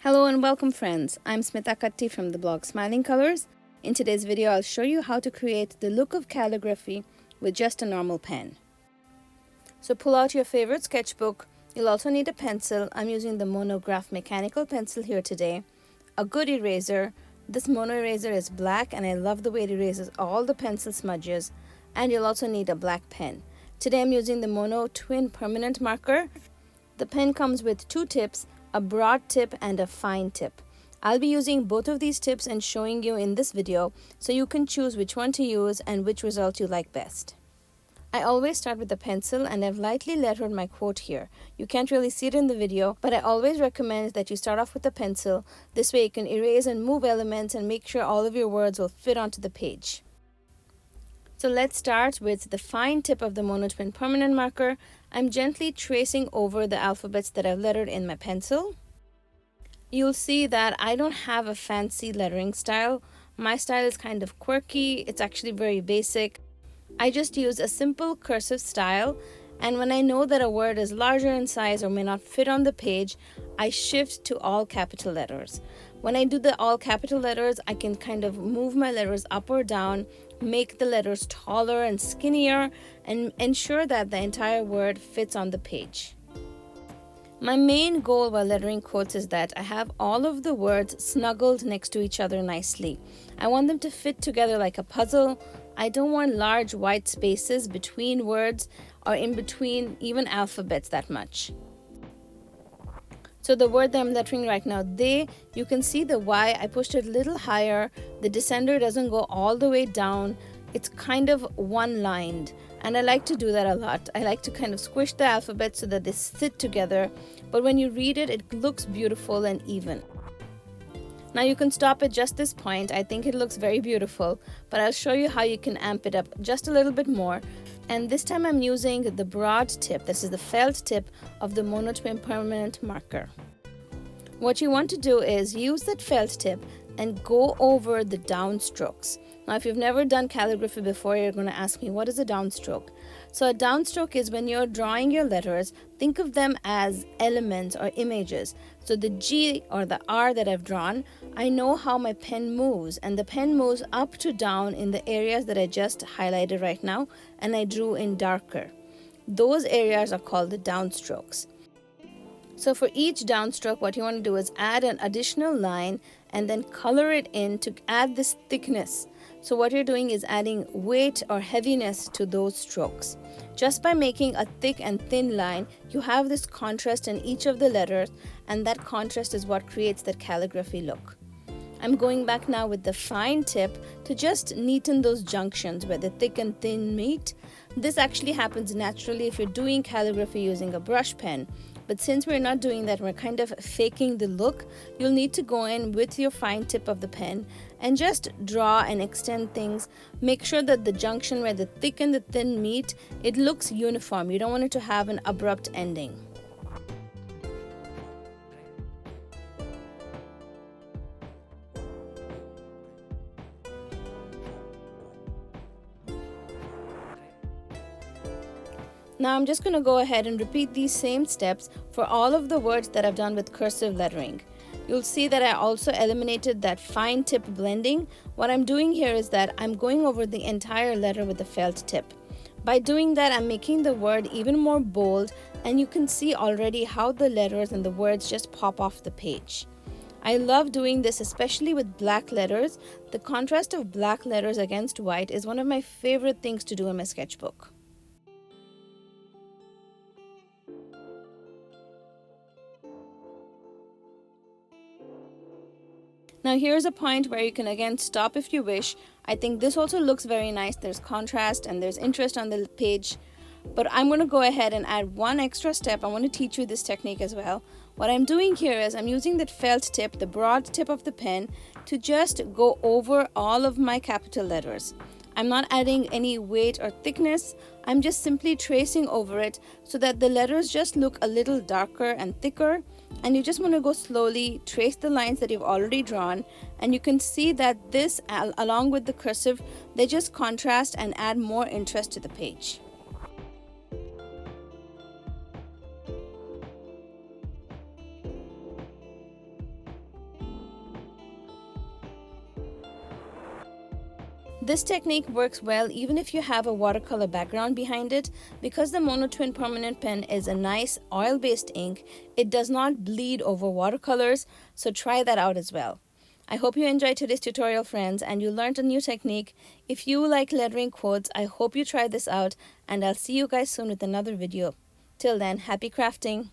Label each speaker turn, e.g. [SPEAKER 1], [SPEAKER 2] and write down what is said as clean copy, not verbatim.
[SPEAKER 1] Hello and welcome friends, I'm Smitha from the blog Smiling Colors. In today's video I'll show you how to create the look of calligraphy with just a normal pen. So pull out your favorite sketchbook. You'll also need a pencil. I'm using the Monograph mechanical pencil here today. A good eraser. This mono eraser is black and I love the way it erases all the pencil smudges. And you'll also need a black pen. Today I'm using the Mono Twin Permanent Marker. The pen comes with two tips, a broad tip and a fine tip. I'll be using both of these tips and showing you in this video so you can choose which one to use and which result you like best. I always start with the pencil and I've lightly lettered my quote here. You can't really see it in the video, but I always recommend that you start off with the pencil. This way you can erase and move elements and make sure all of your words will fit onto the page. So let's start with the fine tip of the Mono Twin Permanent Marker. I'm gently tracing over the alphabets that I've lettered in my pencil. You'll see that I don't have a fancy lettering style. My style is kind of quirky. It's actually very basic. I just use a simple cursive style, and when I know that a word is larger in size or may not fit on the page, I shift to all capital letters. When I do the all capital letters, I can kind of move my letters up or down, make the letters taller and skinnier, and ensure that the entire word fits on the page. My main goal while lettering quotes is that I have all of the words snuggled next to each other nicely. I want them to fit together like a puzzle. I don't want large white spaces between words or in between even alphabets that much. So the word that I'm lettering right now, they, you can see the Y, I pushed it a little higher. The descender doesn't go all the way down. It's kind of one-lined, and I like to do that a lot. I like to kind of squish the alphabet so that they sit together, but when you read it, it looks beautiful and even. Now you can stop at just this point. I think it looks very beautiful, but I'll show you how you can amp it up just a little bit more. And this time I'm using the broad tip. This is the felt tip of the Mono Twin Permanent Marker. What you want to do is use that felt tip and go over the downstrokes. Now if you've never done calligraphy before, you're going to ask me, what is a downstroke? So a downstroke is when you're drawing your letters, think of them as elements or images. So the G or the R that I've drawn, I know how my pen moves, and the pen moves up to down in the areas that I just highlighted right now and I drew in darker. Those areas are called the downstrokes. So for each downstroke, what you want to do is add an additional line and then color it in to add this thickness. So what you're doing is adding weight or heaviness to those strokes. Just by making a thick and thin line, you have this contrast in each of the letters, and that contrast is what creates that calligraphy look. I'm going back now with the fine tip to just neaten those junctions where the thick and thin meet. This actually happens naturally if you're doing calligraphy using a brush pen. But since we're not doing that, we're kind of faking the look, you'll need to go in with your fine tip of the pen and just draw and extend things. Make sure that the junction where the thick and the thin meet, it looks uniform. You don't want it to have an abrupt ending. Now I'm just going to go ahead and repeat these same steps for all of the words that I've done with cursive lettering. You'll see that I also eliminated that fine tip blending. What I'm doing here is that I'm going over the entire letter with the felt tip. By doing that, I'm making the word even more bold, and you can see already how the letters and the words just pop off the page. I love doing this, especially with black letters. The contrast of black letters against white is one of my favorite things to do in my sketchbook. Now here's a point where you can again stop if you wish. I think this also looks very nice. There's contrast and there's interest on the page. But I'm going to go ahead and add one extra step. I want to teach you this technique as well. What I'm doing here is I'm using that felt tip, the broad tip of the pen, to just go over all of my capital letters. I'm not adding any weight or thickness. I'm just simply tracing over it so that the letters just look a little darker and thicker. And you just want to go slowly, trace the lines that you've already drawn, and you can see that this, along with the cursive, they just contrast and add more interest to the page. This technique works well even if you have a watercolor background behind it. Because the Monotwin permanent pen is a nice oil-based ink, it does not bleed over watercolors, so try that out as well. I hope you enjoyed today's tutorial, friends, and you learned a new technique. If you like lettering quotes, I hope you try this out, and I'll see you guys soon with another video. Till then, happy crafting!